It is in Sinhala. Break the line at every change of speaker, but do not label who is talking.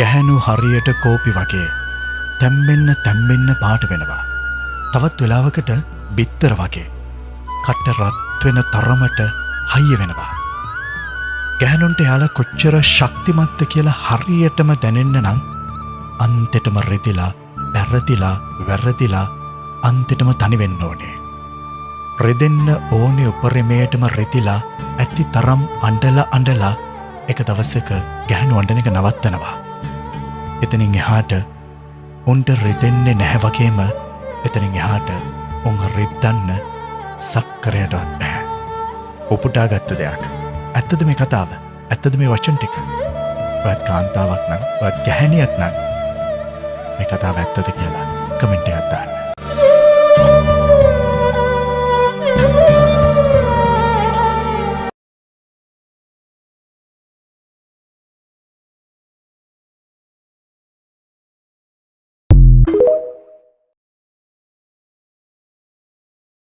ගැහැණු හරියට කෝපි වගේ තැම්බෙන්න පාට වෙනවා. තවත් වෙලාවකට බිත්තර වගේ කට රත් වෙන තරමට හයිය වෙනවා. ගැහැණුන්ට එයාලා කොච්චර ශක්තිමත්ද කියලා හරියටම දැනෙන්න නම් අන්තිටම රෙදිලා, වැරදිලා අන්තිටම තනි වෙන්න ඕනේ. රෙදෙන්න ඕනේ උපරිමයටම රෙදිලා ඇති තරම් අඬලා එක දවසක ගැහැණු අඬන එක නවත්තනවා. එතනින් එහාට උන්ට රෙදෙන්නේ නැහැ වගේම එතනින් එහාට උන් රෙද්දන්න සක්කරයටවත් බෑ. උපුටා ගත්ත දෙයක්. ඇත්තද මේ කතාව? ඇත්තද මේ වචන ටික? ඔයත් කාන්තාවක් නම්, ඔයත් ගැහැණියක් නම් මේ කතාව ඇත්තද කියලා කමෙන්ට් එකක් දාන්න.